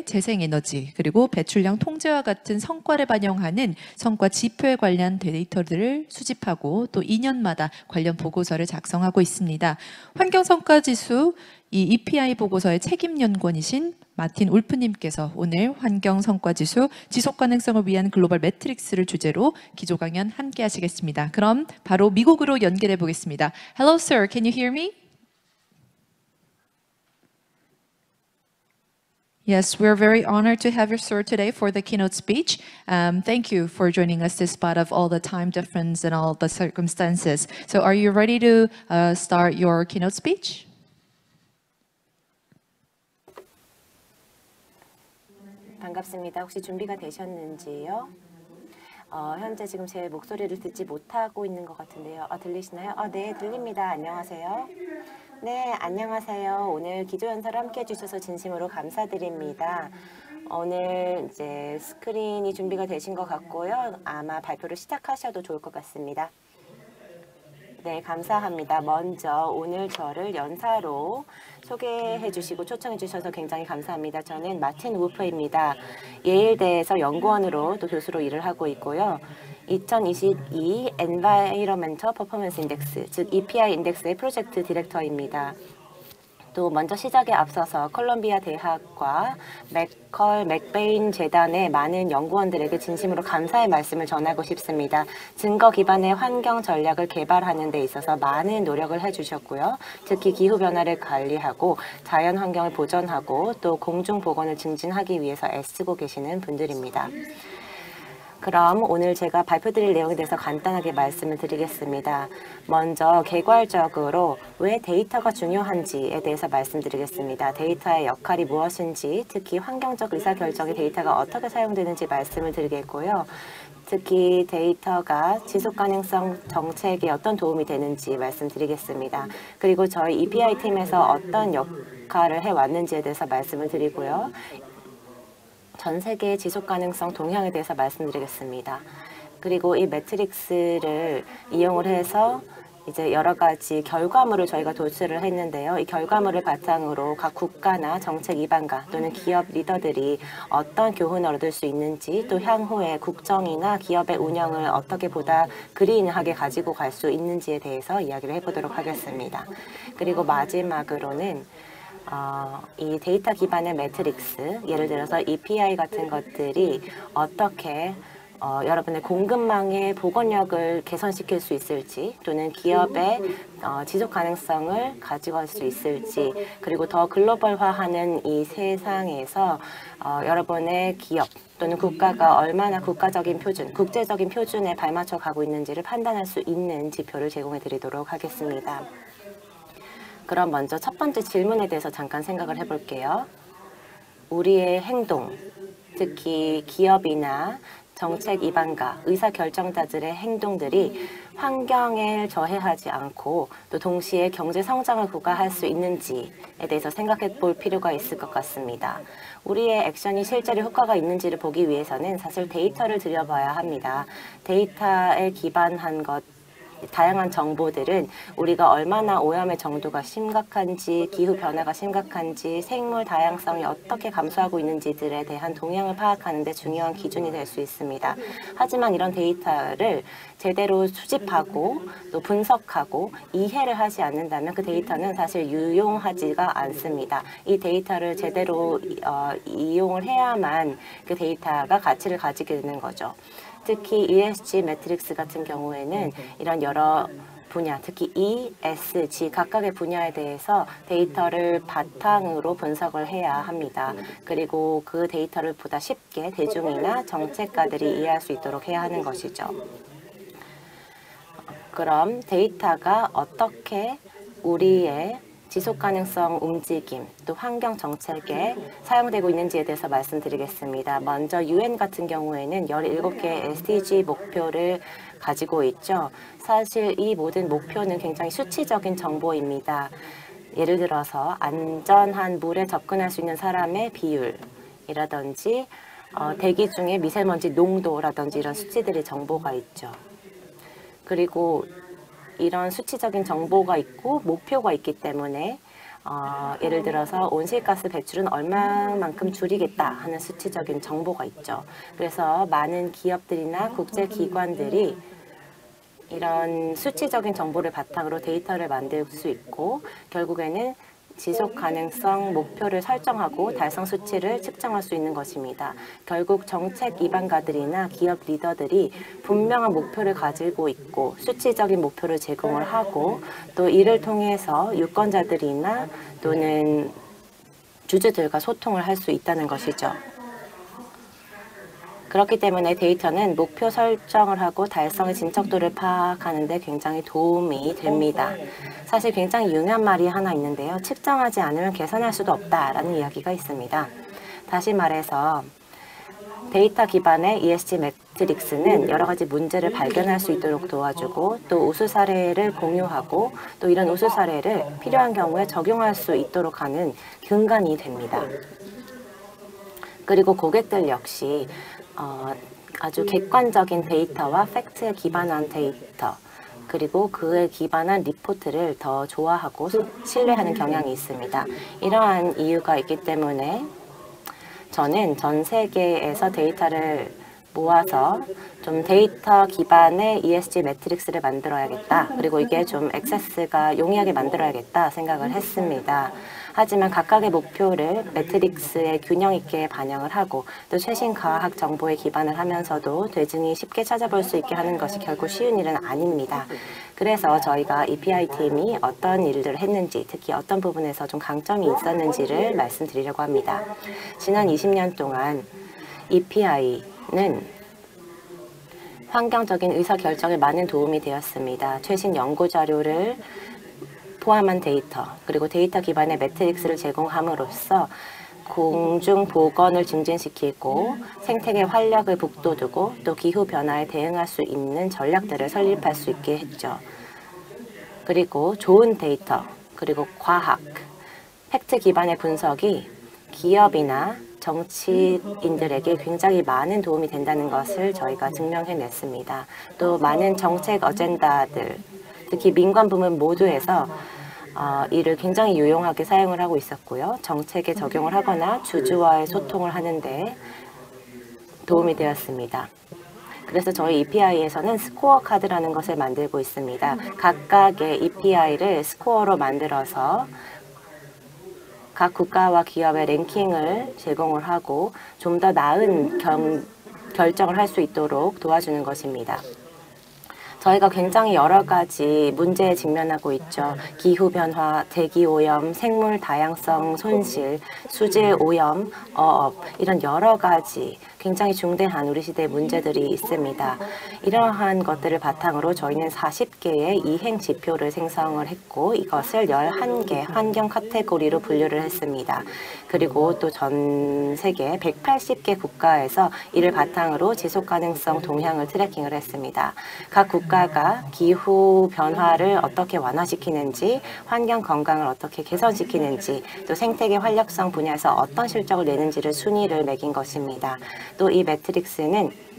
재생에너지 그리고 배출량 통제와 같은 성과를 반영하는 성과 지표에 관련 데이터들을 수집하고 또 2년마다 관련 보고서를 작성하고 있습니다. 환경성과지수 이 EPI 보고서의 책임연구원이신 마틴 울프님께서 오늘 환경성과지수 지속가능성을 위한 글로벌 매트릭스를 주제로 기조 강연 함께 하시겠습니다. 그럼 바로 미국으로 연결해 보겠습니다. Hello sir, can you hear me? Yes, we're very honored to have you, sir, today for the keynote speech. Thank you for joining us despite of all the time difference and all the circumstances. So are you ready to start your keynote speech? 반갑습니다. 혹시 준비가 되셨는지요? 현재 지금 제 목소리를 듣지 못하고 있는 것 같은데요. 들리시나요? 네, 들립니다. 안녕하세요. 네, 안녕하세요. 오늘 기조연설 함께 해주셔서 진심으로 감사드립니다. 오늘 이제 스크린이 준비가 되신 것 같고요. 아마 발표를 시작하셔도 좋을 것 같습니다. 네, 감사합니다. 먼저 오늘 저를 연사로 소개해 주시고 초청해 주셔서 굉장히 감사합니다. 저는 마틴 울프입니다. 예일대에서 연구원으로 또 교수로 일을 하고 있고요. 2022 Environmental Performance Index, 즉 EPI 인덱스의 프로젝트 디렉터입니다. 또 먼저 시작에 앞서서 콜롬비아 대학과 맥베인 재단의 많은 연구원들에게 진심으로 감사의 말씀을 전하고 싶습니다. 증거 기반의 환경 전략을 개발하는 데 있어서 많은 노력을 해주셨고요. 특히 기후변화를 관리하고 자연 환경을 보존하고 또 공중보건을 증진하기 위해서 애쓰고 계시는 분들입니다. 그럼 오늘 제가 발표드릴 내용에 대해서 간단하게 말씀을 드리겠습니다. 먼저 개괄적으로 왜 데이터가 중요한지에 대해서 말씀드리겠습니다. 데이터의 역할이 무엇인지, 특히 환경적 의사결정에 데이터가 어떻게 사용되는지 말씀을 드리겠고요. 특히 데이터가 지속가능성 정책에 어떤 도움이 되는지 말씀드리겠습니다. 그리고 저희 EPI 팀에서 어떤 역할을 해왔는지에 대해서 말씀을 드리고요. 전 세계의 지속가능성 동향에 대해서 말씀드리겠습니다. 그리고 이 매트릭스를 이용을 해서 이제 여러 가지 결과물을 저희가 도출을 했는데요. 이 결과물을 바탕으로 각 국가나 정책 이반가 또는 기업 리더들이 어떤 교훈을 얻을 수 있는지, 또 향후에 국정이나 기업의 운영을 어떻게 보다 그린하게 가지고 갈 수 있는지에 대해서 이야기를 해보도록 하겠습니다. 그리고 마지막으로는 이 데이터 기반의 매트릭스, 예를 들어서 EPI 같은 것들이 어떻게 여러분의 공급망의 복원력을 개선시킬 수 있을지, 또는 기업의 지속 가능성을 가져갈 수 있을지, 그리고 더 글로벌화하는 이 세상에서 여러분의 기업 또는 국가가 얼마나 국가적인 표준, 국제적인 표준에 발맞춰 가고 있는지를 판단할 수 있는 지표를 제공해 드리도록 하겠습니다. 그럼 먼저 첫 번째 질문에 대해서 잠깐 생각을 해볼게요. 우리의 행동, 특히 기업이나 정책 이반가, 의사결정자들의 행동들이 환경에 저해하지 않고 또 동시에 경제 성장을 부과할 수 있는지에 대해서 생각해 볼 필요가 있을 것 같습니다. 우리의 액션이 실제로 효과가 있는지를 보기 위해서는 사실 데이터를 들여봐야 합니다. 데이터에 기반한 것, 다양한 정보들은 우리가 얼마나 오염의 정도가 심각한지, 기후변화가 심각한지, 생물 다양성이 어떻게 감소하고 있는지들에 대한 동향을 파악하는 데 중요한 기준이 될 수 있습니다. 하지만 이런 데이터를 제대로 수집하고 또 분석하고 이해를 하지 않는다면 그 데이터는 사실 유용하지가 않습니다. 이 데이터를 제대로 이용을 해야만 그 데이터가 가치를 가지게 되는 거죠. 특히 ESG 매트릭스 같은 경우에는 이런 여러 분야, 특히 ESG 각각의 분야에 대해서 데이터를 바탕으로 분석을 해야 합니다. 그리고 그 데이터를 보다 쉽게 대중이나 정책가들이 이해할 수 있도록 해야 하는 것이죠. 그럼 데이터가 어떻게 우리의 지속가능성 움직임, 또 환경 정책에 사용되고 있는지에 대해서 말씀드리겠습니다. 먼저 UN 같은 경우에는 17개의 SDG 목표를 가지고 있죠. 사실 이 모든 목표는 굉장히 수치적인 정보입니다. 예를 들어서 안전한 물에 접근할 수 있는 사람의 비율이라든지 대기 중에 미세먼지 농도라든지 이런 수치들의 정보가 있죠. 그리고 이런 수치적인 정보가 있고 목표가 있기 때문에 예를 들어서 온실가스 배출은 얼마만큼 줄이겠다 하는 수치적인 정보가 있죠. 그래서 많은 기업들이나 국제기관들이 이런 수치적인 정보를 바탕으로 데이터를 만들 수 있고 결국에는 지속 가능성 목표를 설정하고 달성 수치를 측정할 수 있는 것입니다. 결국 정책 이반가들이나 기업 리더들이 분명한 목표를 가지고 있고 수치적인 목표를 제공을 하고 또 이를 통해서 유권자들이나 또는 주주들과 소통을 할 수 있다는 것이죠. 그렇기 때문에 데이터는 목표 설정을 하고 달성의 진척도를 파악하는 데 굉장히 도움이 됩니다. 사실 굉장히 유명한 말이 하나 있는데요. 측정하지 않으면 계산할 수도 없다라는 이야기가 있습니다. 다시 말해서 데이터 기반의 ESG 매트릭스는 여러 가지 문제를 발견할 수 있도록 도와주고 또 우수 사례를 공유하고 또 이런 우수 사례를 필요한 경우에 적용할 수 있도록 하는 근간이 됩니다. 그리고 고객들 역시 아주 객관적인 데이터와 팩트에 기반한 데이터 그리고 그에 기반한 리포트를 더 좋아하고 신뢰하는 경향이 있습니다. 이러한 이유가 있기 때문에 저는 전 세계에서 데이터를 모아서 좀 데이터 기반의 ESG 매트릭스를 만들어야겠다. 그리고 이게 좀 액세스가 용이하게 만들어야겠다 생각을 했습니다. 하지만 각각의 목표를 매트릭스에 균형 있게 반영을 하고 또 최신 과학 정보에 기반을 하면서도 대중이 쉽게 찾아볼 수 있게 하는 것이 결코 쉬운 일은 아닙니다. 그래서 저희가 EPI 팀이 어떤 일들을 했는지 특히 어떤 부분에서 좀 강점이 있었는지를 말씀드리려고 합니다. 지난 20년 동안 EPI는 환경적인 의사결정에 많은 도움이 되었습니다. 최신 연구 자료를 포함한 데이터, 그리고 데이터 기반의 매트릭스를 제공함으로써 공중 보건을 증진시키고 생태계 활력을 북돋우고 또 기후변화에 대응할 수 있는 전략들을 설립할 수 있게 했죠. 그리고 좋은 데이터, 그리고 과학, 팩트 기반의 분석이 기업이나 정치인들에게 굉장히 많은 도움이 된다는 것을 저희가 증명해냈습니다. 또 많은 정책 어젠다들, 특히 민관 부문 모두에서 이를 굉장히 유용하게 사용을 하고 있었고요. 정책에 적용을 하거나 주주와의 소통을 하는데 도움이 되었습니다. 그래서 저희 EPI에서는 스코어 카드라는 것을 만들고 있습니다. 각각의 EPI를 스코어로 만들어서 각 국가와 기업의 랭킹을 제공을 하고 좀 더 나은 결정을 할 수 있도록 도와주는 것입니다. 저희가 굉장히 여러 가지 문제에 직면하고 있죠. 기후변화, 대기오염, 생물 다양성 손실, 수질오염, 어업 이런 여러 가지 굉장히 중대한 우리 시대의 문제들이 있습니다. 이러한 것들을 바탕으로 저희는 40개의 이행 지표를 생성을 했고 이것을 11개 환경 카테고리로 분류를 했습니다. 그리고 또 전 세계 180개 국가에서 이를 바탕으로 지속가능성 동향을 트래킹을 했습니다. 각 국가가 기후 변화를 어떻게 완화시키는지, 환경 건강을 어떻게 개선시키는지, 또 생태계 활력성 분야에서 어떤 실적을 내는지를 순위를 매긴 것입니다. 또 이 매트릭스는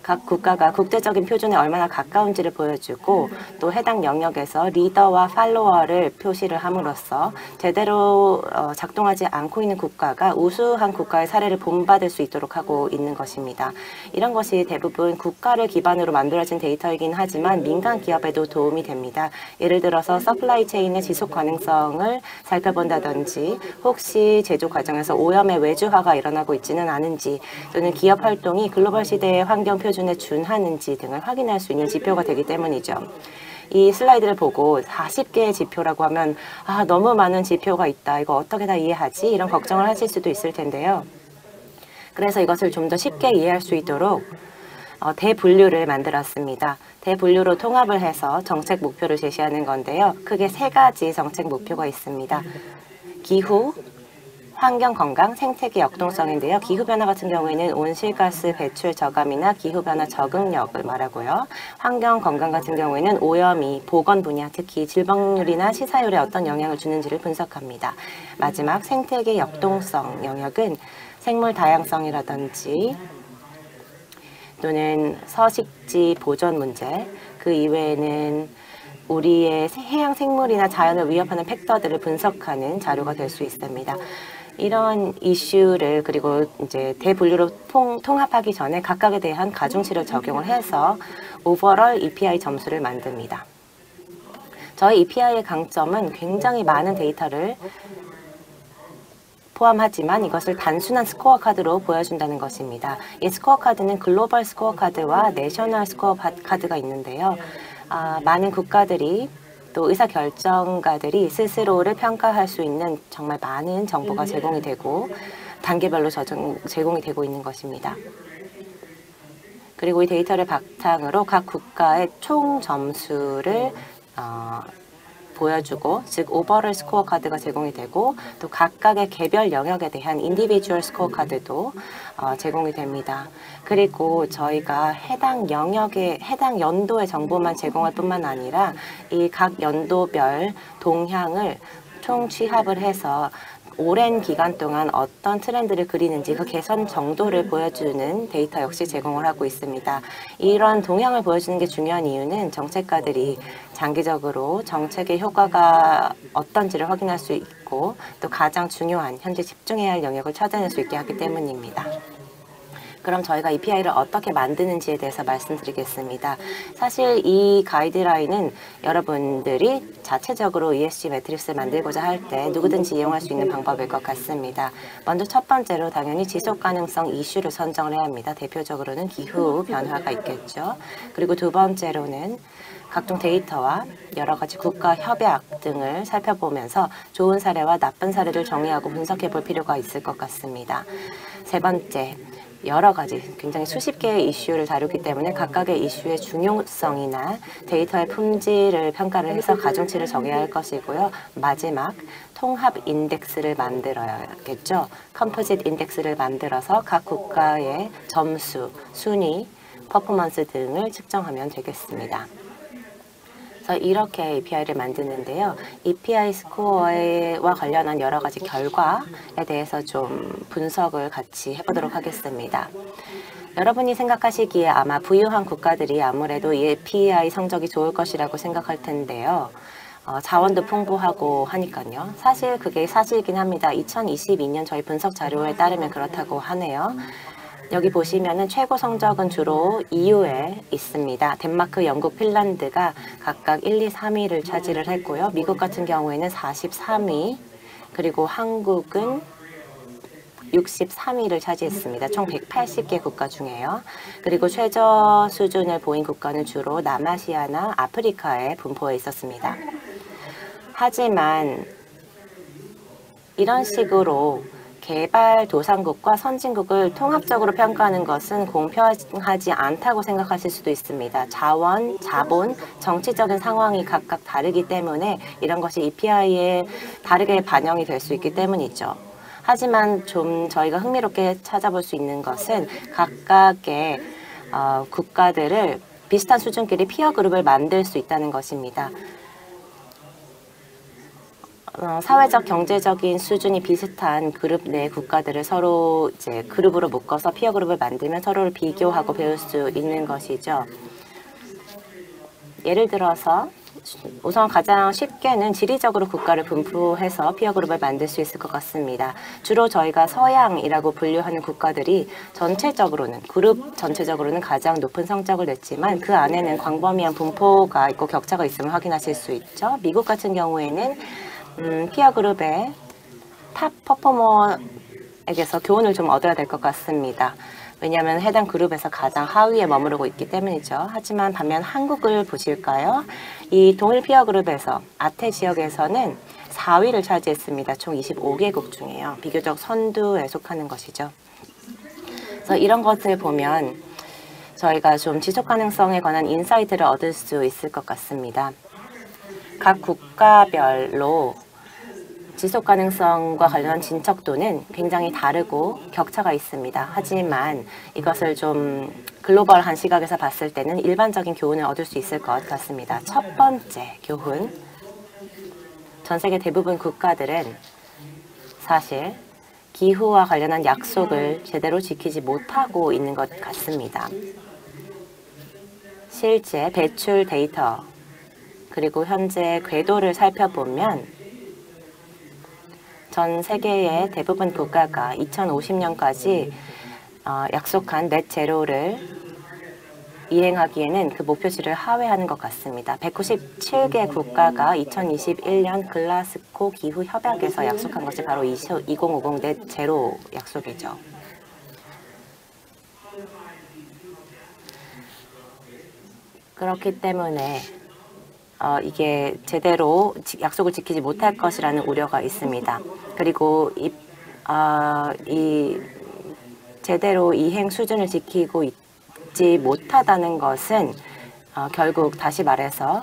각 국가가 국제적인 표준에 얼마나 가까운지를 보여주고 또 해당 영역에서 리더와 팔로워를 표시를 함으로써 제대로 작동하지 않고 있는 국가가 우수한 국가의 사례를 본받을 수 있도록 하고 있는 것입니다. 이런 것이 대부분 국가를 기반으로 만들어진 데이터이긴 하지만 민간 기업에도 도움이 됩니다. 예를 들어서 서플라이 체인의 지속 가능성을 살펴본다든지 혹시 제조 과정에서 오염의 외주화가 일어나고 있지는 않은지 또는 기업 활동이 글로벌 시대의 환경 표준에 준하는지 등을 확인할 수 있는 지표가 되기 때문이죠. 이 슬라이드를 보고 40개의 지표라고 하면 너무 많은 지표가 있다. 이거 어떻게 다 이해하지? 이런 걱정을 하실 수도 있을 텐데요. 그래서 이것을 좀 더 쉽게 이해할 수 있도록 대분류를 만들었습니다. 대분류로 통합을 해서 정책 목표를 제시하는 건데요. 크게 3가지 정책 목표가 있습니다. 기후, 환경 건강, 생태계 역동성인데요. 기후변화 같은 경우에는 온실가스 배출 저감이나 기후변화 적응력을 말하고요. 환경 건강 같은 경우에는 오염이 보건 분야, 특히 질병률이나 시사율에 어떤 영향을 주는지를 분석합니다. 마지막 생태계 역동성 영역은 생물 다양성이라든지 또는 서식지 보존 문제, 그 이외에는 우리의 해양 생물이나 자연을 위협하는 팩터들을 분석하는 자료가 될 수 있습니다. 이런 이슈를 그리고 이제 대분류로 통합하기 전에 각각에 대한 가중치를 적용을 해서 오버럴 EPI 점수를 만듭니다. 저희 EPI의 강점은 굉장히 많은 데이터를 포함하지만 이것을 단순한 스코어 카드로 보여준다는 것입니다. 이 스코어 카드는 글로벌 스코어 카드와 내셔널 스코어 카드가 있는데요. 많은 국가들이 또 의사결정가들이 스스로를 평가할 수 있는 정말 많은 정보가 제공이 되고 단계별로 제공이 되고 있는 것입니다. 그리고 이 데이터를 바탕으로 각 국가의 총 점수를 보여주고, 즉 오버럴 스코어 카드가 제공이 되고 또 각각의 개별 영역에 대한 인디비주얼 스코어 카드도 제공이 됩니다. 그리고 저희가 해당 영역의 해당 연도의 정보만 제공할 뿐만 아니라 이 각 연도별 동향을 총취합을 해서 오랜 기간 동안 어떤 트렌드를 그리는지 그 개선 정도를 보여주는 데이터 역시 제공을 하고 있습니다. 이런 동향을 보여주는 게 중요한 이유는 정책가들이 장기적으로 정책의 효과가 어떤지를 확인할 수 있고 또 가장 중요한 현재 집중해야 할 영역을 찾아낼 수 있게 하기 때문입니다. 그럼 저희가 EPI를 어떻게 만드는지에 대해서 말씀드리겠습니다. 사실 이 가이드라인은 여러분들이 자체적으로 ESG 매트릭스를 만들고자 할 때 누구든지 이용할 수 있는 방법일 것 같습니다. 먼저 첫 번째로 당연히 지속가능성 이슈를 선정을 해야 합니다. 대표적으로는 기후 변화가 있겠죠. 그리고 두 번째로는 각종 데이터와 여러 가지 국가 협약 등을 살펴보면서 좋은 사례와 나쁜 사례를 정의하고 분석해 볼 필요가 있을 것 같습니다. 세 번째, 여러 가지 굉장히 수십 개의 이슈를 다루기 때문에 각각의 이슈의 중요성이나 데이터의 품질을 평가를 해서 가중치를 정해야 할 것이고요. 마지막, 통합 인덱스를 만들어야겠죠. 컴포짓 인덱스를 만들어서 각 국가의 점수, 순위, 퍼포먼스 등을 측정하면 되겠습니다. 그래서 이렇게 EPI를 만드는데요. EPI 스코어와 관련한 여러 가지 결과에 대해서 좀 분석을 같이 해보도록 하겠습니다. 여러분이 생각하시기에 아마 부유한 국가들이 아무래도 EPI 성적이 좋을 것이라고 생각할 텐데요. 자원도 풍부하고 하니까요. 사실 그게 사실이긴 합니다. 2022년 저희 분석 자료에 따르면 그렇다고 하네요. 여기 보시면은 최고 성적은 주로 EU에 있습니다. 덴마크, 영국, 핀란드가 각각 1, 2, 3위를 차지를 했고요. 미국 같은 경우에는 43위, 그리고 한국은 63위를 차지했습니다. 총 180개 국가 중에요. 그리고 최저 수준을 보인 국가는 주로 남아시아나 아프리카에 분포해 있었습니다. 하지만 이런 식으로 개발도상국과 선진국을 통합적으로 평가하는 것은 공평하지 않다고 생각하실 수도 있습니다. 자원, 자본, 정치적인 상황이 각각 다르기 때문에 이런 것이 EPI에 다르게 반영이 될 수 있기 때문이죠. 하지만 좀 저희가 흥미롭게 찾아볼 수 있는 것은 각각의 국가들을 비슷한 수준끼리 피어 그룹을 만들 수 있다는 것입니다. 사회적, 경제적인 수준이 비슷한 그룹 내 국가들을 서로 이제 그룹으로 묶어서 피어 그룹을 만들면 서로를 비교하고 배울 수 있는 것이죠. 예를 들어서 우선 가장 쉽게는 지리적으로 국가를 분포해서 피어 그룹을 만들 수 있을 것 같습니다. 주로 저희가 서양이라고 분류하는 국가들이 전체적으로는 그룹 전체적으로는 가장 높은 성적을 냈지만 그 안에는 광범위한 분포가 있고 격차가 있음을 확인하실 수 있죠. 미국 같은 경우에는 피어 그룹의 탑 퍼포머에게서 교훈을 좀 얻어야 될 것 같습니다. 왜냐하면 해당 그룹에서 가장 하위에 머무르고 있기 때문이죠. 하지만 반면 한국을 보실까요? 이 동일 피어 그룹에서 아태 지역에서는 4위를 차지했습니다. 총 25개국 중에요. 비교적 선두에 속하는 것이죠. 그래서 이런 것을 보면 저희가 좀 지속 가능성에 관한 인사이트를 얻을 수 있을 것 같습니다. 각 국가별로 지속 가능성과 관련한 진척도는 굉장히 다르고 격차가 있습니다. 하지만 이것을 좀 글로벌한 시각에서 봤을 때는 일반적인 교훈을 얻을 수 있을 것 같습니다. 첫 번째 교훈, 전 세계 대부분 국가들은 사실 기후와 관련한 약속을 제대로 지키지 못하고 있는 것 같습니다. 실제 배출 데이터 그리고 현재 궤도를 살펴보면 전 세계의 대부분 국가가 2050년까지 약속한 넷 제로를 이행하기에는 그 목표치를 하회하는 것 같습니다. 197개 국가가 2021년 글라스고 기후 협약에서 약속한 것이 바로 2050 넷 제로 약속이죠. 그렇기 때문에 이게 제대로 약속을 지키지 못할 것이라는 우려가 있습니다. 그리고 이 제대로 이행 수준을 지키고 있지 못하다는 것은 결국 다시 말해서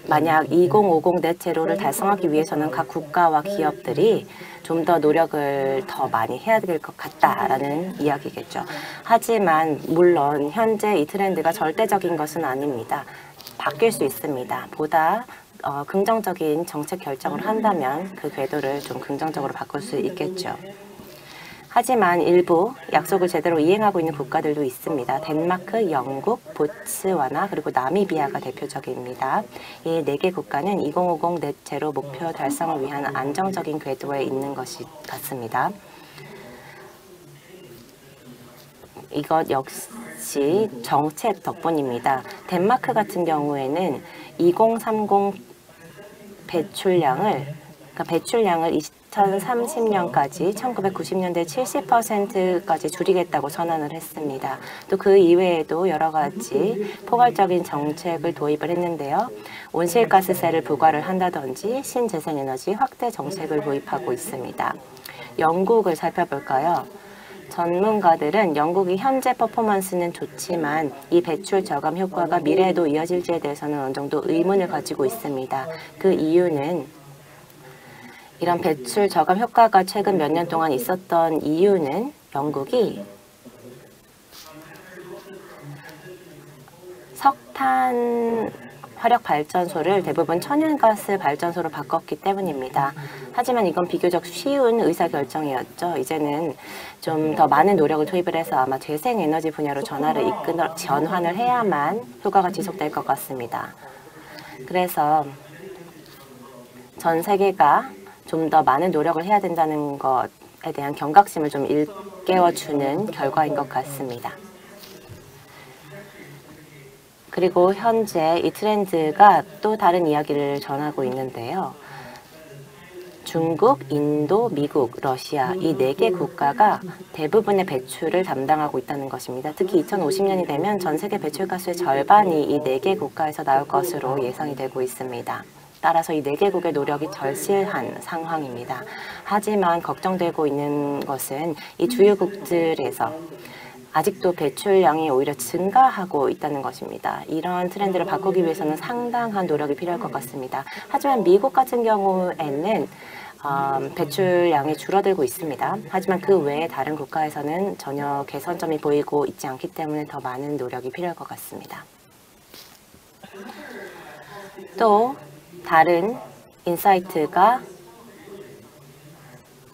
만약 2050 넷 제로를 달성하기 위해서는 각 국가와 기업들이 좀 더 노력을 더 많이 해야 될 것 같다라는 이야기겠죠. 하지만 물론 현재 이 트렌드가 절대적인 것은 아닙니다. 바뀔 수 있습니다. 보다 긍정적인 정책 결정을 한다면 그 궤도를 좀 긍정적으로 바꿀 수 있겠죠. 하지만 일부 약속을 제대로 이행하고 있는 국가들도 있습니다. 덴마크, 영국, 보츠와나 그리고 나미비아가 대표적입니다. 이 4개 국가는 2050 넷 제로 목표 달성을 위한 안정적인 궤도에 있는 것이 같습니다. 이것 역시 정책 덕분입니다. 덴마크 같은 경우에는 2030 배출량을 2030년까지 1990년대 70%까지 줄이겠다고 선언을 했습니다. 또 그 이외에도 여러 가지 포괄적인 정책을 도입을 했는데요. 온실가스세를 부과를 한다든지 신재생에너지 확대 정책을 도입하고 있습니다. 영국을 살펴볼까요? 전문가들은 영국이 현재 퍼포먼스는 좋지만 이 배출 저감 효과가 미래에도 이어질지에 대해서는 어느 정도 의문을 가지고 있습니다. 그 이유는 이런 배출 저감 효과가 최근 몇 년 동안 있었던 이유는 영국이 석탄 화력 발전소를 대부분 천연가스 발전소로 바꿨기 때문입니다. 하지만 이건 비교적 쉬운 의사결정이었죠. 이제는 좀 더 많은 노력을 투입을 해서 아마 재생에너지 분야로 전환을 해야만 효과가 지속될 것 같습니다. 그래서 전 세계가 좀 더 많은 노력을 해야 된다는 것에 대한 경각심을 좀 일깨워주는 결과인 것 같습니다. 그리고 현재 이 트렌드가 또 다른 이야기를 전하고 있는데요. 중국, 인도, 미국, 러시아 이 4개 국가가 대부분의 배출을 담당하고 있다는 것입니다. 특히 2050년이 되면 전 세계 배출가스의 절반이 이 4개 국가에서 나올 것으로 예상이 되고 있습니다. 따라서 이 4개국의 노력이 절실한 상황입니다. 하지만 걱정되고 있는 것은 이 주요국들에서 아직도 배출량이 오히려 증가하고 있다는 것입니다. 이런 트렌드를 바꾸기 위해서는 상당한 노력이 필요할 것 같습니다. 하지만 미국 같은 경우에는 배출량이 줄어들고 있습니다. 하지만 그 외에 다른 국가에서는 전혀 개선점이 보이고 있지 않기 때문에 더 많은 노력이 필요할 것 같습니다. 또 다른 인사이트가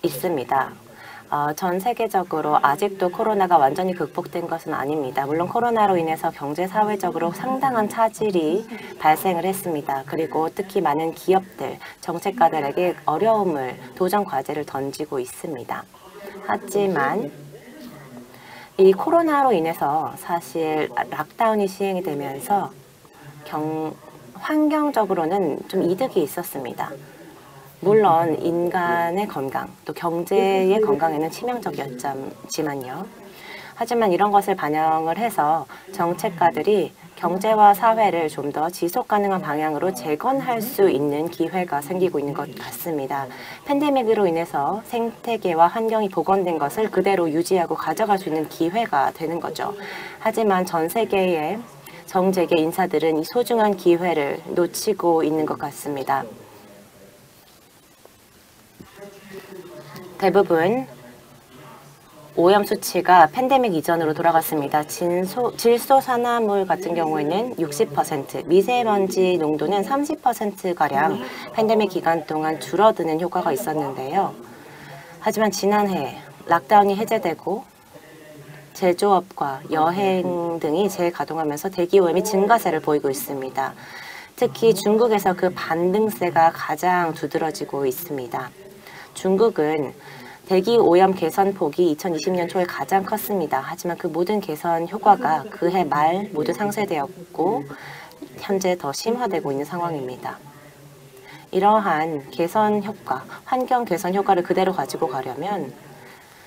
있습니다. 전 세계적으로 아직도 코로나가 완전히 극복된 것은 아닙니다. 물론 코로나로 인해서 경제 사회적으로 상당한 차질이 발생을 했습니다. 그리고 특히 많은 기업들, 정책가들에게 어려움을, 도전 과제를 던지고 있습니다. 하지만 이 코로나로 인해서 사실 락다운이 시행이 되면서 환경적으로는 좀 이득이 있었습니다. 물론 인간의 건강, 또 경제의 건강에는 치명적이었지만요. 하지만 이런 것을 반영을 해서 정책가들이 경제와 사회를 좀 더 지속 가능한 방향으로 재건할 수 있는 기회가 생기고 있는 것 같습니다. 팬데믹으로 인해서 생태계와 환경이 복원된 것을 그대로 유지하고 가져갈 수 있는 기회가 되는 거죠. 하지만 전 세계의 정재계 인사들은 이 소중한 기회를 놓치고 있는 것 같습니다. 대부분 오염 수치가 팬데믹 이전으로 돌아갔습니다. 질소산화물 같은 경우에는 60%, 미세먼지 농도는 30%가량 팬데믹 기간 동안 줄어드는 효과가 있었는데요. 하지만 지난해 락다운이 해제되고 제조업과 여행 등이 재가동하면서 대기오염이 증가세를 보이고 있습니다. 특히 중국에서 그 반등세가 가장 두드러지고 있습니다. 중국은 대기오염 개선 폭이 2020년 초에 가장 컸습니다. 하지만 그 모든 개선 효과가 그해 말 모두 상쇄되었고 현재 더 심화되고 있는 상황입니다. 이러한 개선 효과, 환경 개선 효과를 그대로 가지고 가려면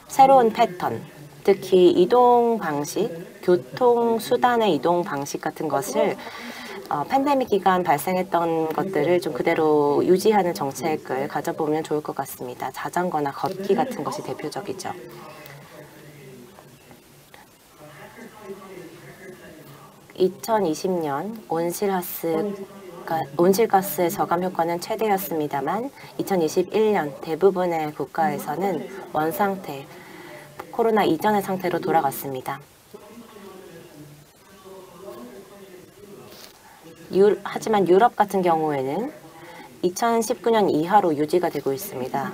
새로운 패턴, 특히 이동 방식, 교통수단의 이동 방식 같은 것을 팬데믹 기간 발생했던 것들을 좀 그대로 유지하는 정책을 가져보면 좋을 것 같습니다. 자전거나 걷기 같은 것이 대표적이죠. (2020년) 온실가스의 저감 효과는 최대였습니다만 2021년 대부분의 국가에서는 원상태, 코로나 이전의 상태로 돌아갔습니다. 하지만 유럽 같은 경우에는 2019년 이하로 유지가 되고 있습니다.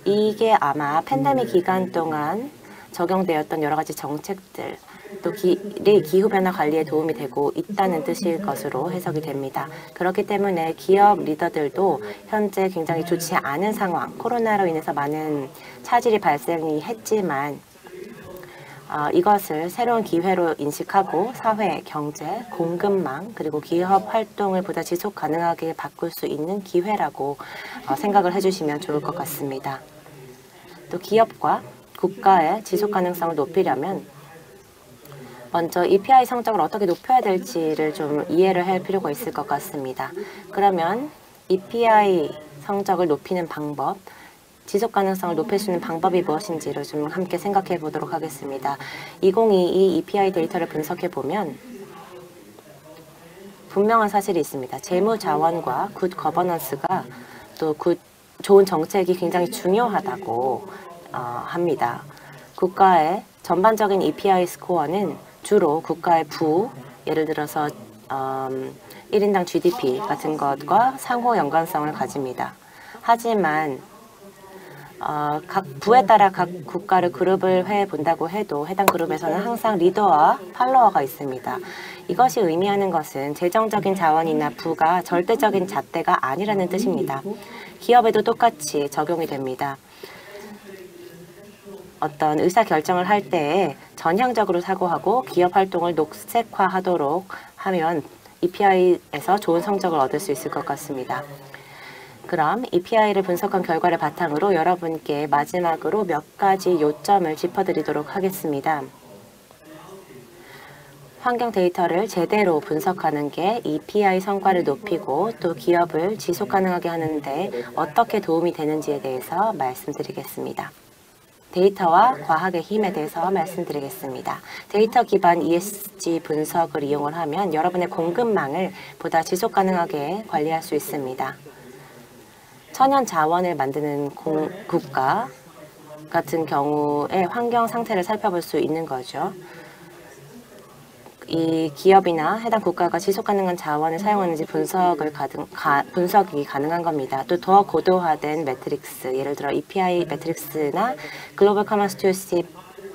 이게 아마 팬데믹 기간 동안 적용되었던 여러 가지 정책들, 또 기후변화 관리에 도움이 되고 있다는 뜻일 것으로 해석이 됩니다. 그렇기 때문에 기업 리더들도 현재 굉장히 좋지 않은 상황, 코로나로 인해서 많은 차질이 발생이 했지만 이것을 새로운 기회로 인식하고 사회, 경제, 공급망, 그리고 기업 활동을 보다 지속 가능하게 바꿀 수 있는 기회라고 생각을 해주시면 좋을 것 같습니다. 또 기업과 국가의 지속 가능성을 높이려면 먼저 EPI 성적을 어떻게 높여야 될지를 좀 이해를 할 필요가 있을 것 같습니다. 그러면 EPI 성적을 높이는 방법, 지속 가능성을 높일 수 있는 방법이 무엇인지를 좀 함께 생각해 보도록 하겠습니다. 2022 EPI 데이터를 분석해 보면 분명한 사실이 있습니다. 재무 자원과 굿 거버넌스가 또 좋은 정책이 굉장히 중요하다고 합니다. 국가의 전반적인 EPI 스코어는 주로 국가의 예를 들어서 1인당 GDP 같은 것과 상호 연관성을 가집니다. 하지만 각 부에 따라 각 국가를 그룹을 해본다고 해도 해당 그룹에서는 항상 리더와 팔로워가 있습니다. 이것이 의미하는 것은 재정적인 자원이나 부가 절대적인 잣대가 아니라는 뜻입니다. 기업에도 똑같이 적용이 됩니다. 어떤 의사결정을 할 때에 전향적으로 사고하고 기업 활동을 녹색화하도록 하면 EPI에서 좋은 성적을 얻을 수 있을 것 같습니다. 그럼 EPI를 분석한 결과를 바탕으로 여러분께 마지막으로 몇 가지 요점을 짚어드리도록 하겠습니다. 환경 데이터를 제대로 분석하는 게 EPI 성과를 높이고 또 기업을 지속 가능하게 하는데 어떻게 도움이 되는지에 대해서 말씀드리겠습니다. 데이터와 과학의 힘에 대해서 말씀드리겠습니다. 데이터 기반 ESG 분석을 이용을 하면 여러분의 공급망을 보다 지속 가능하게 관리할 수 있습니다. 천연 자원을 만드는 국가 같은 경우에 환경 상태를 살펴볼 수 있는 거죠. 이 기업이나 해당 국가가 지속 가능한 자원을 사용하는지 분석이 가능한 겁니다. 또 더 고도화된 매트릭스, 예를 들어 EPI 매트릭스나 글로벌 커먼 스튜어십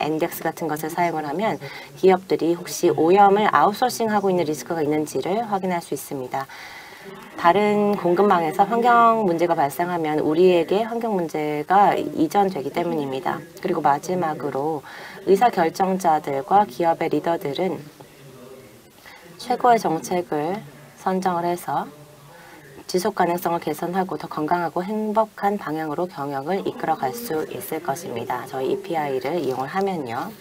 인덱스 같은 것을 사용을 하면 기업들이 혹시 오염을 아웃소싱하고 있는 리스크가 있는지를 확인할 수 있습니다. 다른 공급망에서 환경 문제가 발생하면 우리에게 환경 문제가 이전되기 때문입니다. 그리고 마지막으로 의사결정자들과 기업의 리더들은 최고의 정책을 선정을 해서 지속 가능성을 개선하고 더 건강하고 행복한 방향으로 경영을 이끌어갈 수 있을 것입니다. 저희 EPI를 이용을 하면요.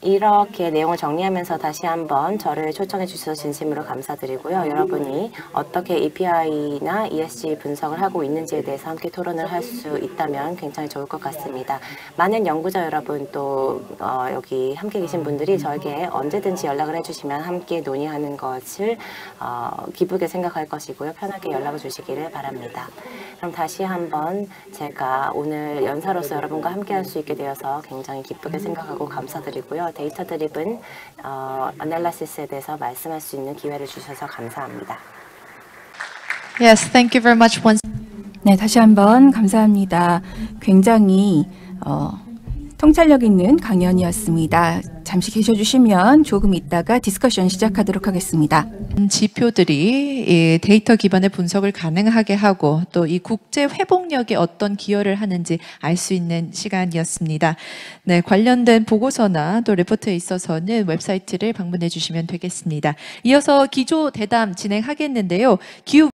이렇게 내용을 정리하면서 다시 한번 저를 초청해 주셔서 진심으로 감사드리고요. 여러분이 어떻게 EPI나 ESG 분석을 하고 있는지에 대해서 함께 토론을 할 수 있다면 굉장히 좋을 것 같습니다. 많은 연구자 여러분 또 여기 함께 계신 분들이 저에게 언제든지 연락을 해주시면 함께 논의하는 것을 기쁘게 생각할 것이고요. 편하게 연락을 주시기를 바랍니다. 그럼 다시 한번 제가 오늘 연사로서 여러분과 함께 할 수 있게 되어서 굉장히 기쁘게 생각하고 감사드리고요. 데이터 드리븐 애널리시스에 대해서 말씀할 수 있는 기회를 주셔서 감사합니다. Yes, thank you very much once. 네, 다시 한번 감사합니다. 굉장히 통찰력 있는 강연이었습니다. 잠시 계셔주시면 조금 있다가 디스커션 시작하도록 하겠습니다. 지표들이 이 데이터 기반의 분석을 가능하게 하고 또 이 국제 회복력에 어떤 기여를 하는지 알 수 있는 시간이었습니다. 네, 관련된 보고서나 또 레포트에 있어서는 웹사이트를 방문해 주시면 되겠습니다. 이어서 기조 대담 진행하겠는데요. 기후